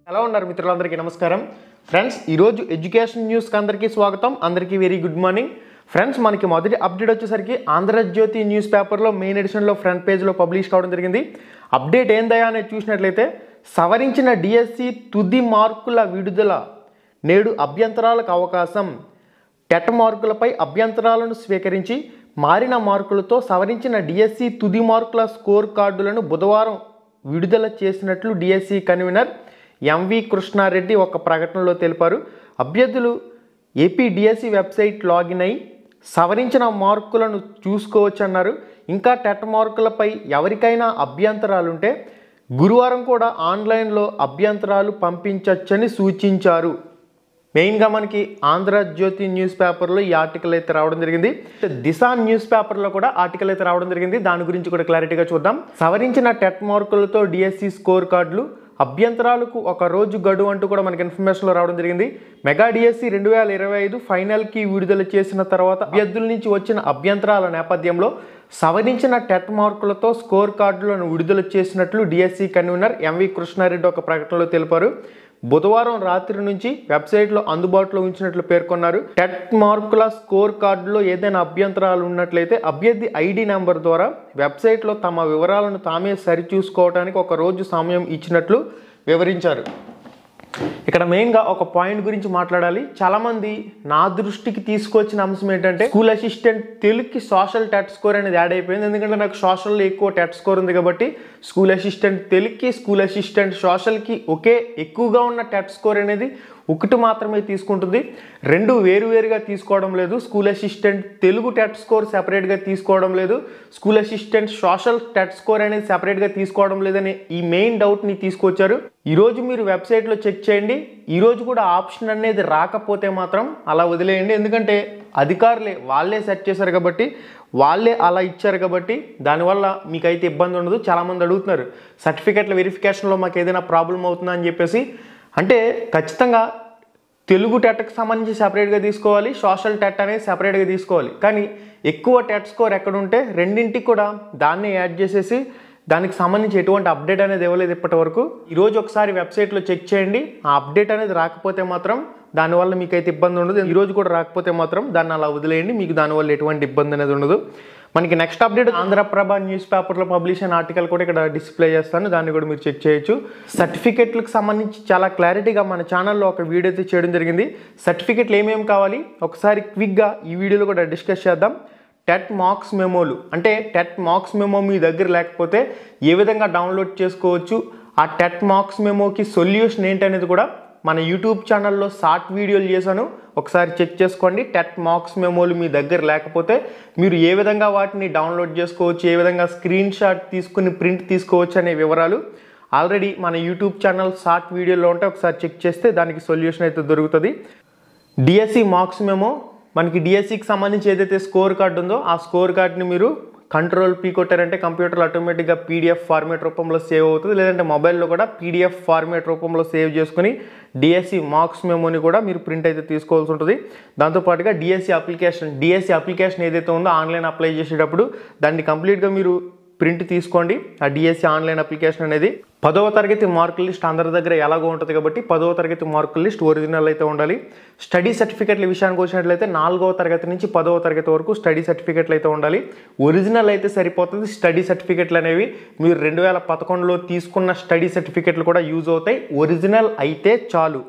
ఎలా ఉన్నారు మిత్రులందరికీ నమస్కారం ఫ్రెండ్స్ ఈ రోజు ఎడ్యుకేషన్ న్యూస్ కి అందరికీ స్వాగతం అందరికీ వెరీ గుడ్ మార్నింగ్ ఫ్రెండ్స్ మనకి మొదటి అప్డేట్ వచ్చేసరికి ఆంధ్రజ్యోతి న్యూస్ పేపర్ లో మెయిన్ ఎడిషన్ లో ఫ్రంట్ పేజ్ లో పబ్లిష్ కావడం జరిగింది అప్డేట్ ఏందయ్యా అని చూసినట్లయితే సవరించిన డిఎస్సి తుది మార్కుల విడుదల నేడు అభ్యంతరాలకు అవకాశం టెట్ మార్కులపై అభ్యంతరాలను స్వీకరించి మారిన మార్కులతో సవరించిన డిఎస్సి తుది మార్కుల స్కోర్ కార్డులను బుధవారం విడుదల చేసినట్లు డిఎస్సి కన్వీనర్ ఎంవి కృష్ణారెడ్డి ఒక ప్రకటనలో తెలిపారు అభ్యర్థులు ఏపీ డిఎస్సి వెబ్సైట్ లాగిన్ అయి సవరించిన మార్కులను చూసుకోవచ్చన్నారు ఇంకా టెట్ మార్కులపై ఎవరికైనా అభ్యంతరాలుంటే గురువారం కూడా ఆన్లైన్లో అభ్యంతరాలు పంపించవచ్చని సూచించారు మెయిన్గా మనకి ఆంధ్రజ్యోతి న్యూస్ పేపర్లో ఈ ఆర్టికల్ అయితే రావడం జరిగింది దిశ న్యూస్ పేపర్లో కూడా ఆర్టికల్ అయితే రావడం జరిగింది దాని గురించి కూడా క్లారిటీగా చూద్దాం సవరించిన టెట్ మార్కులతో డిఎస్సి స్కోర్ కార్డులు అభ్యంతరాలకు ఒక రోజు గడువు అంటూ కూడా మనకి ఇన్ఫర్మేషన్లో రావడం జరిగింది మెగా డిఎస్సి 2025 ఫైనల్కి విడుదల చేసిన తర్వాత అభ్యర్థుల నుంచి వచ్చిన అభ్యంతరాల నేపథ్యంలో సవరించిన టెట్ మార్కులతో స్కోర్ కార్డులను విడుదల చేసినట్లు డిఎస్సి కన్వీనర్ ఎంవి కృష్ణారెడ్డి ఒక ప్రకటనలో తెలిపారు బుధవారం రాత్రి నుంచి వెబ్సైట్లో అందుబాటులో ఉంచినట్లు పేర్కొన్నారు టెట్ మార్కుల స్కోర్ కార్డులో ఏదైనా అభ్యంతరాలు ఉన్నట్లయితే అభ్యర్థి ఐడి నెంబర్ ద్వారా వెబ్సైట్లో తమ వివరాలను తామే సరిచూసుకోవడానికి ఒక రోజు సమయం ఇచ్చినట్లు వివరించారు ఇక్కడ మెయిన్గా ఒక పాయింట్ గురించి మాట్లాడాలి చాలామంది నా దృష్టికి తీసుకొచ్చిన అంశం ఏంటంటే స్కూల్ అసిస్టెంట్ తెలుగుకి సోషల్ టెట్ స్కోర్ అనేది యాడ్ అయిపోయింది ఎందుకంటే నాకు సోషల్లో ఎక్కువ టెట్ స్కోర్ ఉంది కాబట్టి స్కూల్ అసిస్టెంట్ తెలుగుకి స్కూల్ అసిస్టెంట్ సోషల్కి ఒకే ఎక్కువగా ఉన్న టెట్ స్కోర్ అనేది ఒకటి మాత్రమే తీసుకుంటుంది రెండు వేరువేరుగా తీసుకోవడం లేదు school assistant Telugu TET score సెపరేట్గా తీసుకోవడం లేదు school assistant social TET score అనేది సెపరేట్గా తీసుకోవడం లేదని ఈ మెయిన్ డౌట్ని తీసుకొచ్చారు ఈరోజు మీరు వెబ్సైట్లో చెక్ చేయండి ఈరోజు కూడా ఆప్షన్ అనేది రాకపోతే మాత్రం అలా వదిలేయండి ఎందుకంటే అధికారులే వాళ్ళే సెట్ చేశారు కాబట్టి వాళ్ళే అలా ఇచ్చారు కాబట్టి దానివల్ల మీకైతే ఇబ్బంది ఉండదు చాలామంది అడుగుతున్నారు సర్టిఫికెట్ల వెరిఫికేషన్లో మాకు ఏదైనా ప్రాబ్లం అవుతుందా అని చెప్పేసి అంటే ఖచ్చితంగా తెలుగు టెట్కి సంబంధించి సెపరేట్గా తీసుకోవాలి సోషల్ టెట్ అనేది సెపరేట్గా తీసుకోవాలి కానీ ఎక్కువ టెట్ స్కోర్ ఎక్కడ ఉంటే రెండింటికి కూడా దాన్ని యాడ్ చేసేసి దానికి సంబంధించి ఎటువంటి అప్డేట్ అనేది ఇవ్వలేదు ఇప్పటి వరకు ఈరోజు ఒకసారి వెబ్సైట్లో చెక్ చేయండి ఆ అప్డేట్ అనేది రాకపోతే మాత్రం దానివల్ల మీకైతే ఇబ్బంది ఉండదు ఈరోజు కూడా రాకపోతే మాత్రం దాన్ని అలా వదిలేయండి మీకు దానివల్ల ఎటువంటి ఇబ్బంది అనేది ఉండదు మనకి నెక్స్ట్ అప్డేట్ ఆంధ్రప్రభ న్యూస్ పేపర్లో పబ్లిష్ అయిన ఆర్టికల్ కూడా ఇక్కడ డిస్ప్లే చేస్తాను దాన్ని కూడా మీరు చెక్ చేయొచ్చు సర్టిఫికెట్లకు సంబంధించి చాలా క్లారిటీగా మన ఛానల్లో ఒక వీడియో అయితే చేయడం జరిగింది సర్టిఫికెట్లు ఏమేమి కావాలి ఒకసారి క్విక్గా ఈ వీడియోలో కూడా డిస్కస్ చేద్దాం టెట్ మార్క్స్ మెమోలు అంటే టెట్ మార్క్స్ మెమో మీ దగ్గర లేకపోతే ఏ విధంగా డౌన్లోడ్ చేసుకోవచ్చు ఆ టెట్ మార్క్స్ మెమోకి సొల్యూషన్ ఏంటనేది కూడా మన యూట్యూబ్ ఛానల్లో షార్ట్ వీడియోలు చేశాను ఒకసారి చెక్ చేసుకోండి టెట్ మార్క్స్ మెమోలు మీ దగ్గర లేకపోతే మీరు ఏ విధంగా వాటిని డౌన్లోడ్ చేసుకోవచ్చు ఏ విధంగా స్క్రీన్ షాట్ తీసుకుని ప్రింట్ తీసుకోవచ్చు అనే వివరాలు ఆల్రెడీ మన యూట్యూబ్ ఛానల్ షార్ట్ వీడియోలో ఉంటే ఒకసారి చెక్ చేస్తే దానికి సొల్యూషన్ అయితే దొరుకుతుంది డిఎస్సి మార్క్స్ మెమో మనకి డిఎస్సికి సంబంధించి ఏదైతే స్కోర్ కార్డు ఉందో ఆ స్కోర్ కార్డుని మీరు కంట్రోల్ పీ కొట్టారంటే కంప్యూటర్లో ఆటోమేటిక్గా పీడిఎఫ్ ఫార్మేట్ రూపంలో సేవ్ అవుతుంది లేదంటే మొబైల్లో కూడా పీడిఎఫ్ ఫార్మేట్ రూపంలో సేవ్ చేసుకుని డిఎస్సి మార్క్స్ మెమోని కూడా మీరు ప్రింట్ అయితే తీసుకోవాల్సి ఉంటుంది దాంతోపాటుగా డిఎస్సి అప్లికేషన్ ఏదైతే ఉందో ఆన్లైన్ అప్లై చేసేటప్పుడు దాన్ని కంప్లీట్గా మీరు ప్రింట్ తీసుకోండి ఆ డిఎస్సి ఆన్లైన్ అప్లికేషన్ అనేది 10వ తరగతి మార్కుల లిస్ట్ అందరి దగ్గర ఎలాగో ఉంటుంది కాబట్టి 10వ తరగతి మార్కుల లిస్ట్ ఒరిజినల్ అయితే ఉండాలి స్టడీ సర్టిఫికెట్ల విషయానికి వచ్చినట్లయితే 4వ తరగతి నుంచి 10వ తరగతి వరకు స్టడీ సర్టిఫికెట్లు అయితే ఉండాలి ఒరిజినల్ అయితే సరిపోతుంది స్టడీ సర్టిఫికెట్లు అనేవి మీరు 2011లో తీసుకున్న స్టడీ సర్టిఫికెట్లు కూడా యూజ్ అవుతాయి ఒరిజినల్ అయితే చాలు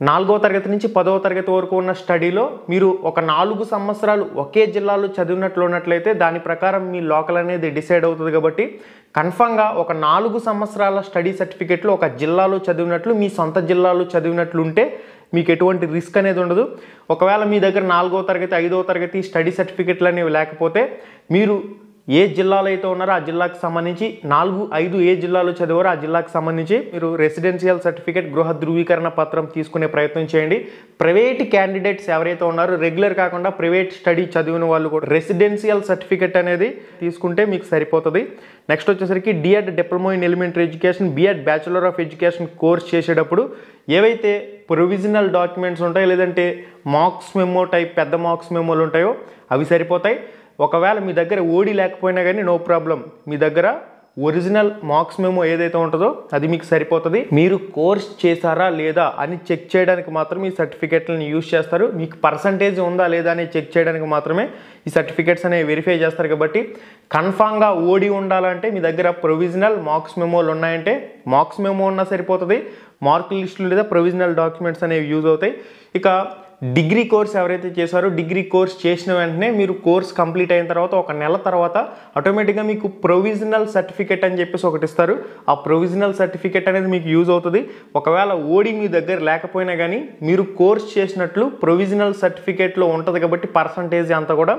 4వ తరగతి నుంచి 10వ తరగతి వరకు ఉన్న స్టడీలో మీరు ఒక 4 సంవత్సరాలు ఒకే జిల్లాలో చదివినట్లు ఉన్నట్లయితే దాని ప్రకారం మీ లోకల్ అనేది డిసైడ్ అవుతుంది కాబట్టి కన్ఫామ్గా ఒక 4 సంవత్సరాల స్టడీ సర్టిఫికెట్లు ఒక జిల్లాలో చదివినట్లు మీ సొంత జిల్లాలో చదివినట్లు ఉంటే మీకు ఎటువంటి రిస్క్ అనేది ఉండదు ఒకవేళ మీ దగ్గర 4వ తరగతి 5వ తరగతి స్టడీ సర్టిఫికెట్లు అనేవి లేకపోతే మీరు ఏ జిల్లాలో అయితే ఉన్నారో ఆ జిల్లాకు సంబంధించి 4, 5 ఏ జిల్లాలో చదివారో ఆ జిల్లాకు సంబంధించి మీరు రెసిడెన్షియల్ సర్టిఫికేట్ గృహ ధృవీకరణ పత్రం తీసుకునే ప్రయత్నం చేయండి ప్రైవేట్ క్యాండిడేట్స్ ఎవరైతే ఉన్నారో రెగ్యులర్ కాకుండా ప్రైవేట్ స్టడీ చదివిన వాళ్ళు కూడా రెసిడెన్షియల్ సర్టిఫికేట్ అనేది తీసుకుంటే మీకు సరిపోతుంది నెక్స్ట్ వచ్చేసరికి D Ed diploma in elementary education B Ed bachelor of education course చేసేటప్పుడు ఏవైతే ప్రొవిజనల్ డాక్యుమెంట్స్ ఉంటాయో లేదంటే మార్క్స్ మెమో టైప్ పెద్ద మార్క్స్ మెమోలు ఉంటాయో అవి సరిపోతాయి ఒకవేళ మీ దగ్గర ఓడి లేకపోయినా కానీ నో ప్రాబ్లం మీ దగ్గర ఒరిజినల్ మార్క్స్ మెమో ఏదైతే ఉంటుందో అది మీకు సరిపోతుంది. మీరు కోర్స్ చేశారా లేదా అని చెక్ చేయడానికి మాత్రం ఈ సర్టిఫికేట్లను యూజ్ చేస్తారు. మీకు పర్సంటేజ్ ఉందా లేదా అని చెక్ చేయడానికి మాత్రమే ఈ సర్టిఫికేట్స్ అనేవి వెరిఫై చేస్తారు. కాబట్టి కన్ఫామ్గా ఓడి ఉండాలంటే మీ దగ్గర ప్రొవిజనల్ మార్క్స్ మెమోలు ఉన్నాయంటే మార్క్స్ మెమో ఉన్నా సరిపోతుంది. మార్క్ లిస్టులు లేదా ప్రొవిజనల్ డాక్యుమెంట్స్ అనేవి యూజ్ అవుతాయి. ఇక డిగ్రీ కోర్స్ ఎవరైతే చేశారో డిగ్రీ కోర్స్ చేసిన వెంటనే మీరు కోర్స్ కంప్లీట్ అయిన తర్వాత ఒక నెల తర్వాత ఆటోమేటిక్గా మీకు ప్రొవిజనల్ సర్టిఫికేట్ అని చెప్పేసి ఒకటి ఇస్తారు. ఆ ప్రొవిజనల్ సర్టిఫికేట్ అనేది మీకు యూజ్ అవుతుంది. ఒకవేళ ఓడి మీ దగ్గర లేకపోయినా కానీ మీరు కోర్స్ చేసినట్లు ప్రొవిజనల్ సర్టిఫికేట్లో ఉంటుంది. కాబట్టి పర్సంటేజ్ అంతా కూడా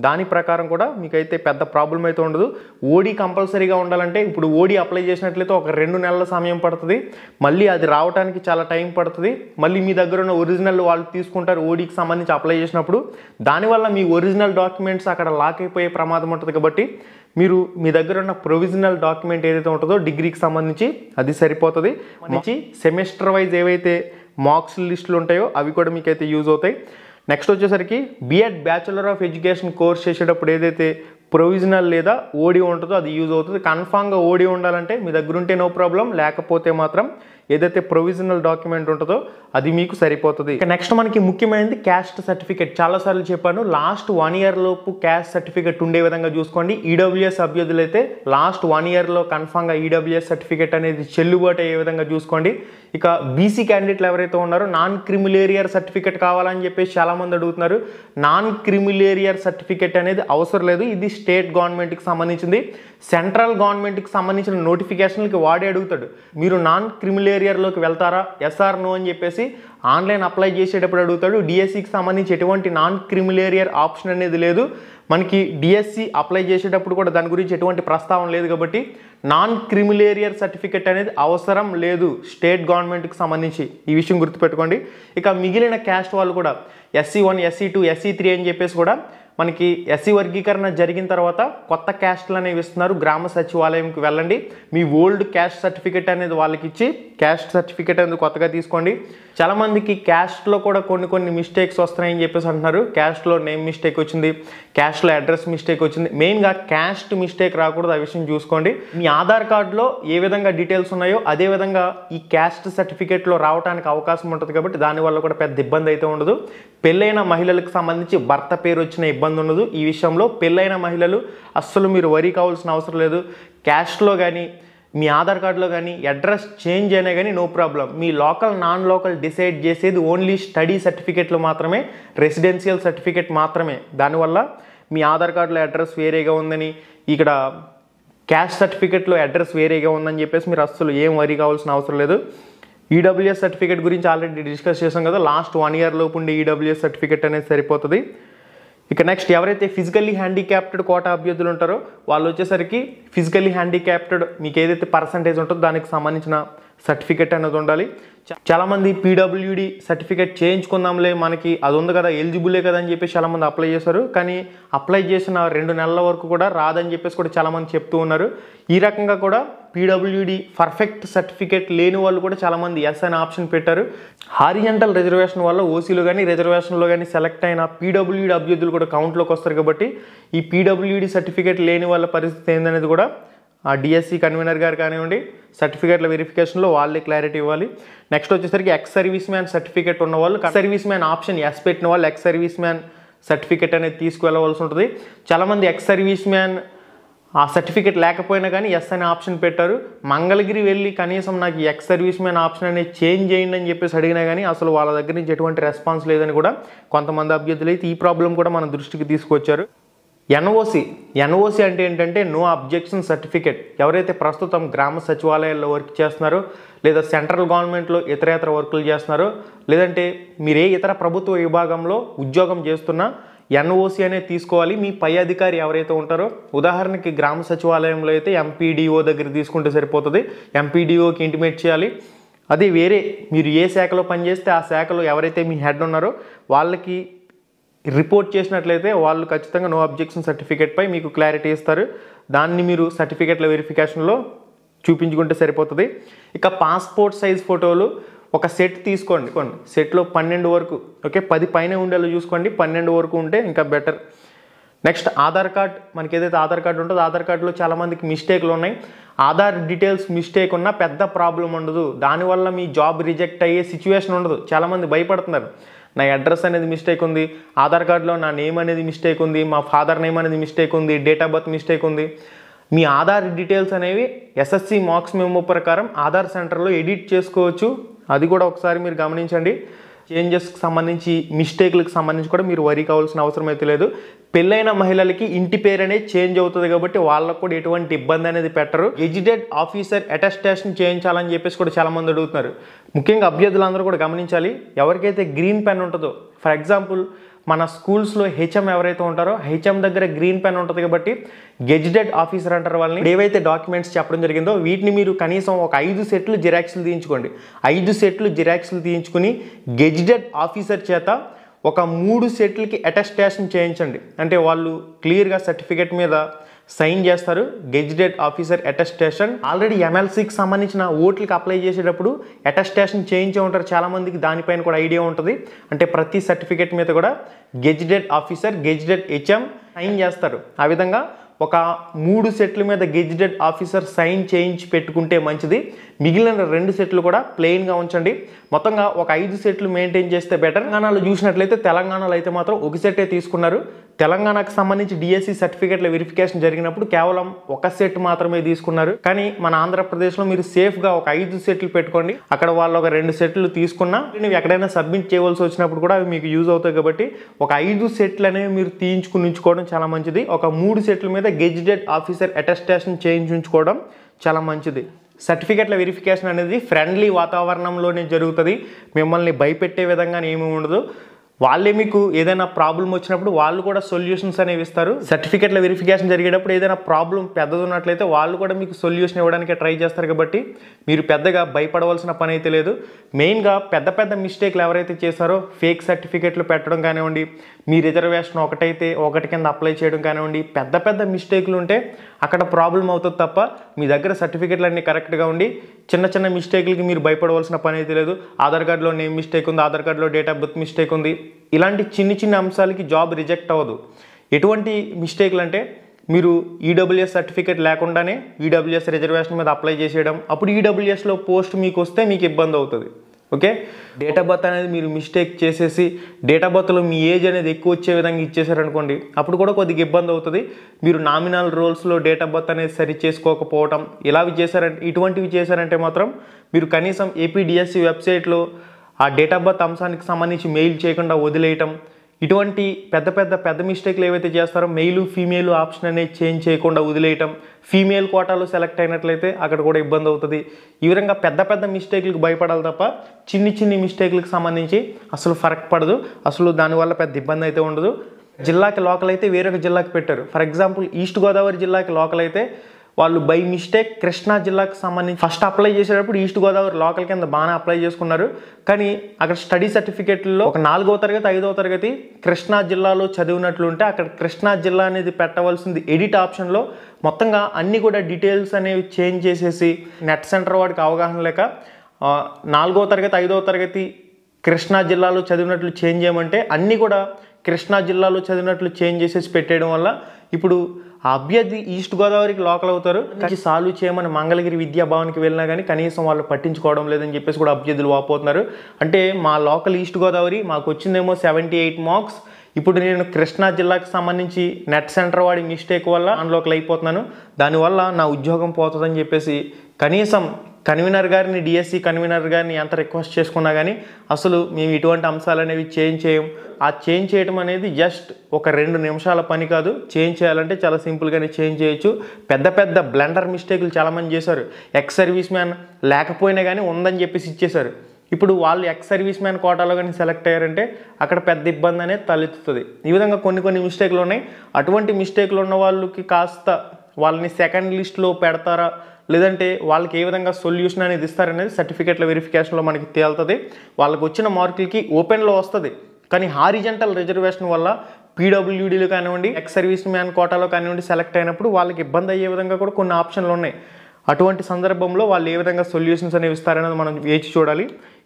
దాని ప్రకారం కూడా మీకైతే పెద్ద ప్రాబ్లం అయితే ఉండదు. ఓడి కంపల్సరీగా ఉండాలంటే ఇప్పుడు ఓడి అప్లై చేసినట్లయితే ఒక 2 నెలల సమయం పడుతుంది. మళ్ళీ అది రావడానికి చాలా టైం పడుతుంది. మళ్ళీ మీ దగ్గర ఉన్న ఒరిజినల్ వాళ్ళు తీసుకుంటారు ఓడికి సంబంధించి అప్లై చేసినప్పుడు. దానివల్ల మీ ఒరిజినల్ డాక్యుమెంట్స్ అక్కడ లాక్ అయిపోయే ప్రమాదం ఉంటుంది. కాబట్టి మీరు మీ దగ్గర ఉన్న ప్రొవిజనల్ డాక్యుమెంట్ ఏదైతే ఉంటుందో డిగ్రీకి సంబంధించి అది సరిపోతుంది. మంచి సెమిస్టర్ వైజ్ ఏవైతే మార్క్స్ లిస్టులు ఉంటాయో అవి కూడా మీకైతే యూజ్ అవుతాయి. నెక్స్ట్ వచ్చేసరికి B Ed bachelor of education course చేసేటప్పుడు ఏదైతే ప్రొవిజనల్ లేదా ఓడి ఉంటుందో అది యూజ్ అవుతుంది. కన్ఫామ్గా ఓడి ఉండాలంటే మీ దగ్గర ఉంటే నో ప్రాబ్లం, లేకపోతే మాత్రం ఏదైతే ప్రొవిజనల్ డాక్యుమెంట్ ఉంటుందో అది మీకు సరిపోతుంది. నెక్స్ట్ మనకి ముఖ్యమైనది క్యాస్ట్ సర్టిఫికేట్. చాలాసార్లు చెప్పాను, లాస్ట్ 1 year లోపు క్యాస్ట్ సర్టిఫికేట్ ఉండే విధంగా చూసుకోండి. ఈడబ్ల్యూఎస్ అభ్యర్థులు అయితే లాస్ట్ 1 yearలో కన్ఫామ్గా ఈడబ్ల్యూఎస్ సర్టిఫికేట్ అనేది చెల్లుబాటు అయ్యే విధంగా చూసుకోండి. ఇక బీసీ క్యాండిడేట్లు ఎవరైతే ఉన్నారో నాన్ క్రిమిలేరియర్ సర్టిఫికేట్ కావాలని చెప్పేసి చాలామంది అడుగుతున్నారు. నాన్ క్రిమిలేరియర్ సర్టిఫికేట్ అనేది అవసరం లేదు. ఇది స్టేట్ గవర్నమెంట్కి సంబంధించింది. సెంట్రల్ గవర్నమెంట్కి సంబంధించిన నోటిఫికేషన్లకి వాడే అడుగుతాడు, మీరు నాన్ క్రిమిలేరియర్లోకి వెళ్తారా ఎస్ఆర్ నో అని చెప్పేసి ఆన్లైన్ అప్లై చేసేటప్పుడు అడుగుతాడు. డిఎస్సికి సంబంధించి ఎటువంటి నాన్ క్రిమిలేరియర్ ఆప్షన్ అనేది లేదు. మనకి డిఎస్సి అప్లై చేసేటప్పుడు కూడా దాని గురించి ఎటువంటి ప్రస్తావన లేదు. కాబట్టి నాన్ క్రిమిలేరియర్ సర్టిఫికేట్ అనేది అవసరం లేదు స్టేట్ గవర్నమెంట్కి సంబంధించి. ఈ విషయం గుర్తుపెట్టుకోండి. ఇక మిగిలిన క్యాస్ట్ వాళ్ళు కూడా SC1, SC2, SC3 అని చెప్పేసి కూడా మనకి ఎస్సీ వర్గీకరణ జరిగిన తర్వాత కొత్త క్యాస్ట్లు అనేవి ఇస్తున్నారు. గ్రామ సచివాలయంకి వెళ్ళండి, మీ ఓల్డ్ క్యాస్ట్ సర్టిఫికేట్ అనేది వాళ్ళకి ఇచ్చి క్యాస్ట్ సర్టిఫికేట్ అనేది కొత్తగా తీసుకోండి. చాలామందికి క్యాస్ట్లో కూడా కొన్ని మిస్టేక్స్ వస్తున్నాయని చెప్పేసి అంటున్నారు. క్యాస్ట్లో నేమ్ మిస్టేక్ వచ్చింది, క్యాస్ట్లో అడ్రస్ మిస్టేక్ వచ్చింది. మెయిన్గా క్యాస్ట్ మిస్టేక్ రాకూడదు, ఆ విషయం చూసుకోండి. మీ ఆధార్ కార్డులో ఏ విధంగా డీటెయిల్స్ ఉన్నాయో అదే విధంగా ఈ క్యాస్ట్ సర్టిఫికేట్లో రావడానికి అవకాశం ఉంటుంది. కాబట్టి దానివల్ల కూడా పెద్ద ఇబ్బంది అయితే ఉండదు. పెళ్ళైన మహిళలకు సంబంధించి భర్త పేరు వచ్చిన ఇబ్బంది ఉండదు. ఈ విషయంలో పెళ్ళైన మహిళలు అస్సలు మీరు వరీ కావాల్సిన అవసరం లేదు. క్యాస్ట్లో కానీ మీ ఆధార్ కార్డులో కానీ అడ్రస్ చేంజ్ అయినా కానీ నో ప్రాబ్లం. మీ లోకల్ నాన్ లోకల్ డిసైడ్ చేసేది ఓన్లీ స్టడీ సర్టిఫికేట్లు మాత్రమే, రెసిడెన్షియల్ సర్టిఫికేట్ మాత్రమే. దానివల్ల మీ ఆధార్ కార్డులో అడ్రస్ వేరేగా ఉందని, ఇక్కడ క్యాస్ట్ సర్టిఫికేట్లో అడ్రస్ వేరేగా ఉందని చెప్పేసి మీరు అస్సలు ఏం వరీ కావాల్సిన అవసరం లేదు. ఈడబ్ల్యూఎస్ సర్టిఫికేట్ గురించి ఆల్రెడీ డిస్కస్ చేసాం కదా, లాస్ట్ 1 year లోపు ఉండే ఈడబ్ల్యూఎస్ సర్టిఫికేట్ అనేది సరిపోతుంది. ఇక నెక్స్ట్ ఎవరైతే ఫిజికల్లీ హ్యాండిక్యాప్టెడ్ కోటా అభ్యర్థులు ఉంటారో వాళ్ళు వచ్చేసరికి ఫిజికల్లీ హ్యాండిక్యాప్టెడ్ మీకు ఏదైతే పర్సంటేజ్ ఉంటుందో దానికి సంబంధించిన సర్టిఫికేట్ అనేది ఉండాలి. చాలామంది పీడబ్ల్యూడి సర్టిఫికేట్ చేయించుకుందాంలే మనకి అది ఉంది కదా ఎలిజిబులే కదా అని చెప్పేసి చాలామంది అప్లై చేశారు. కానీ అప్లై చేసిన 2 నెలల వరకు కూడా రాదని చెప్పేసి కూడా చాలామంది చెప్తూ ఉన్నారు. ఈ రకంగా కూడా పీడబ్ల్యూడి పర్ఫెక్ట్ సర్టిఫికేట్ లేని వాళ్ళు కూడా చాలామంది ఎస్ అనే ఆప్షన్ పెట్టారు. హారిజంటల్ రిజర్వేషన్ వల్ల ఓసీలో కానీ రిజర్వేషన్లో కానీ సెలెక్ట్ అయిన పీడబ్ల్యూడి అభ్యర్థులు కూడా కౌంట్లోకి వస్తారు. కాబట్టి ఈ పీడబ్ల్యూడి సర్టిఫికేట్ లేని వాళ్ళ పరిస్థితి ఏందనేది కూడా ఆ డిఎస్సి కన్వీనర్ గారు కానివ్వండి సర్టిఫికేట్ల వెరిఫికేషన్లో వాళ్ళే క్లారిటీ ఇవ్వాలి. నెక్స్ట్ వచ్చేసరికి ఎక్స్ సర్వీస్ మ్యాన్ సర్టిఫికేట్ ఉన్న వాళ్ళు సర్వీస్ మ్యాన్ ఆప్షన్ ఎస్ పెట్టిన వాళ్ళు ఎక్స్ సర్వీస్ మ్యాన్ సర్టిఫికేట్ అనేది తీసుకువెళ్ళవలసి ఉంటుంది. చాలామంది ఎక్స్ సర్వీస్ మ్యాన్ ఆ సర్టిఫికేట్ లేకపోయినా కానీ ఎస్ అనే ఆప్షన్ పెట్టారు. మంగళగిరి వెళ్ళి కనీసం నాకు ఎక్స్ సర్వీస్ మ్యాన్ ఆప్షన్ అనేది చేంజ్ చేయండి అని చెప్పేసి అడిగినా కానీ అసలు వాళ్ళ దగ్గర నుంచి ఎటువంటి రెస్పాన్స్ లేదని కూడా కొంతమంది అభ్యర్థులు అయితే ఈ ప్రాబ్లం కూడా మన దృష్టికి తీసుకొచ్చారు. ఎన్ఓసి అంటే ఏంటంటే నో అబ్జెక్షన్ సర్టిఫికేట్. ఎవరైతే ప్రస్తుతం గ్రామ సచివాలయాల్లో వర్క్ చేస్తున్నారో లేదా సెంట్రల్ గవర్నమెంట్లో ఇతర వర్కులు చేస్తున్నారో లేదంటే మీరే ఇతర ప్రభుత్వ విభాగంలో ఉద్యోగం చేస్తున్నా ఎన్ఓసి అనేది తీసుకోవాలి. మీ పై అధికారి ఎవరైతే ఉంటారో ఉదాహరణకి గ్రామ సచివాలయంలో అయితే ఎంపీడీఓ దగ్గర తీసుకుంటే సరిపోతుంది. ఎంపీడీఓకి ఇంటిమేట్ చేయాలి. అదే వేరే మీరు ఏ శాఖలో పనిచేస్తే ఆ శాఖలో ఎవరైతే మీ హెడ్ ఉన్నారో వాళ్ళకి రిపోర్ట్ చేసినట్లయితే వాళ్ళు ఖచ్చితంగా నో అబ్జెక్షన్ సర్టిఫికేట్ పై మీకు క్లారిటీ ఇస్తారు. దాన్ని మీరు సర్టిఫికేట్ల వెరిఫికేషన్లో చూపించుకుంటే సరిపోతుంది. ఇక పాస్పోర్ట్ సైజ్ ఫోటోలు ఒక సెట్ తీసుకోండి. సెట్లో 12 వరకు, ఓకే 10 పైన ఉండేలా చూసుకోండి. 12 వరకు ఉంటే ఇంకా బెటర్. నెక్స్ట్ ఆధార్ కార్డ్, మనకి ఏదైతే ఆధార్ కార్డు ఉంటుందో ఆధార్ కార్డులో చాలామందికి మిస్టేక్లు ఉన్నాయి. ఆధార్ డీటెయిల్స్ మిస్టేక్ ఉన్నా పెద్ద ప్రాబ్లం ఉండదు, దానివల్ల మీ జాబ్ రిజెక్ట్ అయ్యే సిచ్యువేషన్ ఉండదు. చాలామంది భయపడుతున్నారు, నా అడ్రస్ అనేది మిస్టేక్ ఉంది, ఆధార్ కార్డులో నా నేమ్ అనేది మిస్టేక్ ఉంది, మా ఫాదర్ నేమ్ అనేది మిస్టేక్ ఉంది, డేట్ ఆఫ్ బర్త్ మిస్టేక్ ఉంది. మీ ఆధార్ డీటెయిల్స్ అనేవి ఎస్ఎస్సి మార్క్స్ మెమో ప్రకారం ఆధార్ సెంటర్లో ఎడిట్ చేసుకోవచ్చు. అది కూడా ఒకసారి మీరు గమనించండి. చేంజెస్కి సంబంధించి, మిస్టేక్లకు సంబంధించి కూడా మీరు వరీ కావాల్సిన అవసరం అయితే లేదు. పెళ్ళైన మహిళలకి ఇంటి పేరు అనేది చేంజ్ అవుతుంది కాబట్టి వాళ్ళకు కూడా ఎటువంటి ఇబ్బంది అనేది పెట్టరు. గెజిటెడ్ ఆఫీసర్ అటెస్టేషన్ చేయించాలని చెప్పేసి కూడా చాలామంది అడుగుతున్నారు. ముఖ్యంగా అభ్యర్థులందరూ కూడా గమనించాలి, ఎవరికైతే గ్రీన్ పెన్ ఉంటుందో, ఫర్ ఎగ్జాంపుల్ మన స్కూల్స్లో హెచ్ఎం ఎవరైతే ఉంటారో హెచ్ఎం దగ్గర గ్రీన్ పెన్ ఉంటుంది కాబట్టి గెజిటెడ్ ఆఫీసర్ అంటారు వాళ్ళని. ఏవైతే డాక్యుమెంట్స్ చెప్పడం జరిగిందో వీటిని మీరు కనీసం ఒక 5 సెట్లు జిరాక్స్లు తీయించుకోండి. 5 సెట్లు జిరాక్స్లు తీయించుకుని గెజిటెడ్ ఆఫీసర్ చేత ఒక 3 సెట్లకి అటెస్టేషన్ చేయించండి. అంటే వాళ్ళు క్లియర్గా సర్టిఫికేట్ మీద సైన్ చేస్తారు. Gazetted officer attestation. ఆల్రెడీ ఎమ్మెల్సీకి సంబంధించిన ఓట్లకి అప్లై చేసేటప్పుడు అటెస్టేషన్ చేయించే ఉంటారు చాలామందికి, దానిపైన కూడా ఐడియా ఉంటుంది. అంటే ప్రతి సర్టిఫికేట్ మీద కూడా gazetted officer, gazetted HM sign చేస్తారు. ఆ విధంగా ఒక 3 సెట్ల మీద గెజిటెడ్ ఆఫీసర్ సైన్ చేయించి పెట్టుకుంటే మంచిది. మిగిలిన 2 సెట్లు కూడా ప్లెయిన్గా ఉంచండి. మొత్తంగా ఒక 5 సెట్లు మెయింటైన్ చేస్తే బెటర్. తెలంగాణలో చూసినట్లయితే, తెలంగాణలో అయితే మాత్రం ఒక సెట్టే తీసుకున్నారు. తెలంగాణకు సంబంధించి డిఎస్సి సర్టిఫికేట్ల వెరిఫికేషన్ జరిగినప్పుడు కేవలం 1 సెట్ మాత్రమే తీసుకున్నారు. కానీ మన ఆంధ్రప్రదేశ్లో మీరు సేఫ్గా ఒక 5 సెట్లు పెట్టుకోండి. అక్కడ వాళ్ళు ఒక 2 సెట్లు తీసుకున్నా మీరు ఎక్కడైనా సబ్మిట్ చేయవలసి వచ్చినప్పుడు కూడా అవి మీకు యూజ్ అవుతాయి. కాబట్టి ఒక 5 సెట్లు అనేవి మీరు తీయించుకుని ఉంచుకోవడం చాలా మంచిది. ఒక 3 సెట్ల మీద గెజిటెడ్ ఆఫీసర్ అటెస్టేషన్ చేయించి ఉంచుకోవడం చాలా మంచిది. సర్టిఫికేట్ల వెరిఫికేషన్ అనేది ఫ్రెండ్లీ వాతావరణంలోనే జరుగుతుంది. మిమ్మల్ని భయపెట్టే విధంగా ఏమీ ఉండదు. వాళ్ళే మీకు ఏదైనా ప్రాబ్లం వచ్చినప్పుడు వాళ్ళు కూడా సొల్యూషన్స్ అనేవి ఇస్తారు. సర్టిఫికేట్ల వెరిఫికేషన్ జరిగేటప్పుడు ఏదైనా ప్రాబ్లం పెద్దది ఉన్నట్లయితే వాళ్ళు కూడా మీకు సొల్యూషన్ ఇవ్వడానికి ట్రై చేస్తారు. కాబట్టి మీరు పెద్దగా భయపడవలసిన పని అయితే లేదు. మెయిన్గా పెద్ద పెద్ద మిస్టేక్లు ఎవరైతే చేశారో, ఫేక్ సర్టిఫికేట్లు పెట్టడం కానివ్వండి, మీ రిజర్వేషన్ ఒకటైతే ఒకటి కింద అప్లై చేయడం కానివ్వండి, పెద్ద పెద్ద మిస్టేక్లు ఉంటే అక్కడ ప్రాబ్లం అవుతుంది తప్ప మీ దగ్గర సర్టిఫికేట్లు అన్నీ కరెక్ట్గా ఉండి చిన్న చిన్న మిస్టేక్లకి మీరు భయపడవలసిన పని అయితే లేదు. ఆధార్ కార్డులో నేమ్ మిస్టేక్ ఉంది, ఆధార్ కార్డులో డేట్ ఆఫ్ బర్త్ మిస్టేక్ ఉంది, ఇలాంటి చిన్న అంశాలకి జాబ్ రిజెక్ట్ అవ్వదు. ఎటువంటి మిస్టేక్లు అంటే మీరు ఈడబ్ల్యూఎస్ సర్టిఫికేట్ లేకుండానే ఈడబ్ల్యూఎస్ రిజర్వేషన్ మీద అప్లై చేసేయడం, అప్పుడు ఈడబ్ల్యూఎస్లో పోస్ట్ మీకు వస్తే మీకు ఇబ్బంది అవుతుంది. ఓకే, డేట్ ఆఫ్ బర్త్ అనేది మీరు మిస్టేక్ చేసేసి డేట్ ఆఫ్ బర్త్లో మీ ఏజ్ అనేది ఎక్కువ వచ్చే విధంగా ఇచ్చేసారనుకోండి, అప్పుడు కూడా కొద్దిగా ఇబ్బంది అవుతుంది. మీరు నామినల్ రోల్స్లో డేట్ ఆఫ్ బర్త్ అనేది సరి చేసుకోకపోవడం, ఇటువంటివి చేశారంటే మాత్రం మీరు కనీసం ఏపీడిఎస్సి వెబ్సైట్లో ఆ డేట్ ఆఫ్ బర్త్ అంశానికి సంబంధించి మెయిల్ చేయకుండా వదిలేయటం, ఇటువంటి పెద్ద మిస్టేక్లు ఏవైతే చేస్తారో మెయిల్ ఫీమేల్ ఆప్షన్ అనేది చేంజ్ చేయకుండా వదిలేయటం, ఫీమేల్ కోటాలో సెలెక్ట్ అయినట్లయితే అక్కడ కూడా ఇబ్బంది అవుతుంది. ఈ విధంగా పెద్ద మిస్టేక్లకు భయపడాలి తప్ప చిన్ని మిస్టేక్లకు సంబంధించి అసలు ఫరక్ పడదు. అసలు దానివల్ల పెద్ద ఇబ్బంది అయితే ఉండదు. జిల్లాకి లోకల్ అయితే వేరొక జిల్లాకి పెట్టారు. ఫర్ ఎగ్జాంపుల్ ఈస్ట్ గోదావరి జిల్లాకి లోకల్ అయితే వాళ్ళు బై మిస్టేక్ కృష్ణా జిల్లాకు సంబంధించి ఫస్ట్ అప్లై చేసేటప్పుడు ఈస్ట్ గోదావరి లోకల్ కింద బాగానే అప్లై చేసుకున్నారు. కానీ అక్కడ స్టడీ సర్టిఫికేట్లో ఒక 4వ తరగతి 5వ తరగతి కృష్ణా జిల్లాలో చదివినట్లుంటే అక్కడ కృష్ణా జిల్లా అనేది పెట్టవలసింది ఎడిట్ ఆప్షన్లో మొత్తంగా అన్ని కూడా డీటెయిల్స్ అనేవి చేంజ్ చేసేసి నెట్ సెంటర్ వాడికి అవగాహన లేక 4వ తరగతి 5వ తరగతి కృష్ణా జిల్లాలో చదివినట్లు చేంజ్ చేయమంటే అన్నీ కూడా కృష్ణా జిల్లాలో చదివినట్లు చేంజ్ చేసేసి పెట్టేయడం వల్ల ఇప్పుడు ఆ అభ్యర్థి ఈస్ట్ గోదావరికి లోకల్ అవుతారు. సాల్వ్ చేయమని మంగళగిరి విద్యాభవన్కి వెళ్ళినా కానీ కనీసం వాళ్ళు పట్టించుకోవడం లేదని చెప్పేసి కూడా అభ్యర్థులు వాపోతున్నారు. అంటే మా లోకల్ ఈస్ట్ గోదావరి మాకు వచ్చిందేమో 78 మార్క్స్, ఇప్పుడు నేను కృష్ణా జిల్లాకు సంబంధించి నెట్ సెంటర్ వాడి మిస్టేక్ వల్ల అన్లోకల్ అయిపోతున్నాను, దానివల్ల నా ఉద్యోగం పోతుందని చెప్పేసి కనీసం కన్వీనర్ గారిని, డిఎస్సి కన్వీనర్ గారిని ఎంత రిక్వెస్ట్ చేసుకున్నా కానీ అసలు మేము ఇటువంటి అంశాలు అనేవి చేంజ్ చేయం. ఆ చేంజ్ చేయడం అనేది జస్ట్ ఒక 2 నిమిషాల పని కాదు. చేంజ్ చేయాలంటే చాలా సింపుల్గానే చేంజ్ చేయొచ్చు. పెద్ద బ్లండర్ మిస్టేక్లు చాలామంది చేశారు. ఎక్స్ సర్వీస్ మ్యాన్ లేకపోయినా కానీ ఉందని చెప్పేసి ఇచ్చేశారు. ఇప్పుడు వాళ్ళు ఎక్స్ సర్వీస్ మ్యాన్ కోటాలో కానీ సెలెక్ట్ అయ్యారంటే అక్కడ పెద్ద ఇబ్బంది అనేది తలెత్తుతుంది. ఈ విధంగా కొన్ని మిస్టేక్లు ఉన్నాయి. అటువంటి మిస్టేక్లు ఉన్న వాళ్ళకి కాస్త వాళ్ళని సెకండ్ లిస్ట్లో పెడతారా, లేదంటే వాళ్ళకి ఏ విధంగా సొల్యూషన్ అనేది ఇస్తారనేది సర్టిఫికేట్ల వెరిఫికేషన్లో మనకి తేలుతుంది. వాళ్ళకి వచ్చిన మార్కులకి ఓపెన్లో వస్తుంది, కానీ హారిజంటల్ రిజర్వేషన్ వల్ల పీడబ్ల్యూడీలు కానివ్వండి, ఎక్స్ సర్వీస్ మ్యాన్ కోటాలో కానివ్వండి సెలెక్ట్ అయినప్పుడు వాళ్ళకి ఇబ్బంది అయ్యే విధంగా కూడా కొన్ని ఆప్షన్లు ఉన్నాయి. అటువంటి సందర్భంలో వాళ్ళు ఏ విధంగా సొల్యూషన్స్ అనేవి ఇస్తారనేది మనం వేచి చూడాలి.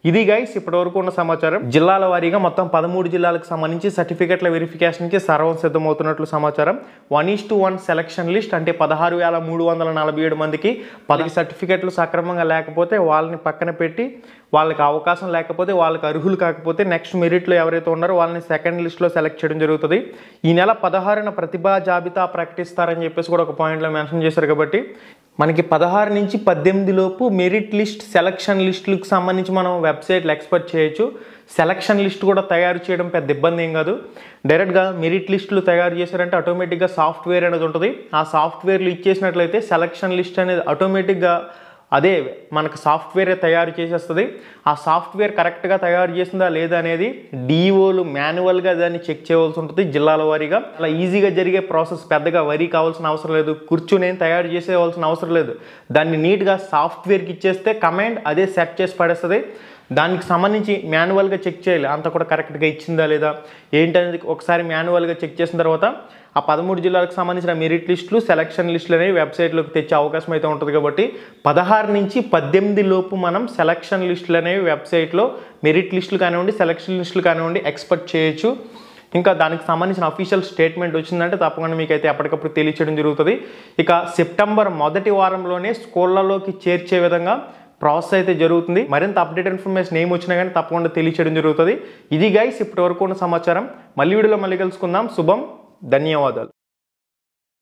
ఇది గైస్ ఇప్పటివరకు ఉన్న సమాచారం. జిల్లాల వారీగా మొత్తం 13 జిల్లాలకు సంబంధించి సర్టిఫికెట్ల వెరిఫికేషన్కి సర్వం సిద్ధమవుతున్నట్లు సమాచారం. 1:1 సెలక్షన్ లిస్ట్ అంటే 16,347 మందికి 10 సర్టిఫికెట్లు సక్రమంగా లేకపోతే వాళ్ళని పక్కన పెట్టి, వాళ్ళకి అవకాశం లేకపోతే, వాళ్ళకి అర్హులు కాకపోతే నెక్స్ట్ మెరిట్లో ఎవరైతే ఉన్నారో వాళ్ళని సెకండ్ లిస్ట్లో సెలెక్ట్ చేయడం జరుగుతుంది. ఈ నెల 16న ప్రతిభా జాబితా ప్రకటిస్తారని చెప్పేసి కూడా ఒక పాయింట్లో మెన్షన్ చేశారు. కాబట్టి మనకి 16 నుంచి 18 లోపు మెరిట్ లిస్ట్, సెలక్షన్ లిస్టులకు సంబంధించి మనం వెబ్సైట్లో ఎక్స్పెక్ట్ చేయొచ్చు. సెలక్షన్ లిస్ట్ కూడా తయారు చేయడం పెద్ద ఇబ్బంది ఏం కాదు. డైరెక్ట్గా మెరిట్ లిస్టులు తయారు చేశారంటే ఆటోమేటిక్గా సాఫ్ట్వేర్ అనేది ఉంటుంది. ఆ సాఫ్ట్వేర్లు ఇచ్చేసినట్లయితే సెలక్షన్ లిస్ట్ అనేది ఆటోమేటిక్గా అదే మనకు సాఫ్ట్వేరే తయారు చేసేస్తుంది. ఆ సాఫ్ట్వేర్ కరెక్ట్గా తయారు చేసిందా లేదా అనేది డిఓలు మాన్యువల్గా దాన్ని చెక్ చేయవలసి ఉంటుంది జిల్లాల వారీగా. అలా ఈజీగా జరిగే ప్రాసెస్, పెద్దగా వరీ కావాల్సిన అవసరం లేదు, కూర్చుని తయారు చేసేవలసిన అవసరం లేదు. దాన్ని నీట్గా సాఫ్ట్వేర్కి ఇచ్చేస్తే కమాండ్ అదే సెట్ చేసి పడేస్తుంది. దానికి సంబంధించి మాన్యువల్గా చెక్ చేయాలి, అంతా కూడా కరెక్ట్గా ఇచ్చిందా లేదా ఏంటనేది ఒకసారి మాన్యువల్గా చెక్ చేసిన తర్వాత ఆ 13 జిల్లాలకు సంబంధించిన మెరిట్ లిస్టులు, సెలక్షన్ లిస్టులు అనేవి వెబ్సైట్లోకి తెచ్చే అవకాశం అయితే ఉంటుంది. కాబట్టి 16 నుంచి 18 లోపు మనం సెలక్షన్ లిస్టులు అనేవి వెబ్సైట్లో మెరిట్ లిస్టులు కానివ్వండి, సెలక్షన్ లిస్టులు కానివ్వండి ఎక్స్పెక్ట్ చేయొచ్చు. ఇంకా దానికి సంబంధించిన అఫీషియల్ స్టేట్మెంట్ వచ్చిందంటే తప్పకుండా మీకైతే ఎప్పటికప్పుడు తెలియచేయడం జరుగుతుంది. ఇక సెప్టెంబర్ మొదటి వారంలోనే స్కూళ్ళలోకి చేర్చే విధంగా ప్రాసెస్ అయితే జరుగుతుంది. మరింత అప్డేట్ ఇన్ఫర్మేషన్ ఏమి వచ్చినా కానీ తప్పకుండా తెలియచేయడం జరుగుతుంది. ఇది గైస్ ఇప్పటి వరకు ఉన్న సమాచారం. మళ్ళీ వీడియోలో మళ్ళీ కలుసుకుందాం. శుభం, ధన్యవాదాలు.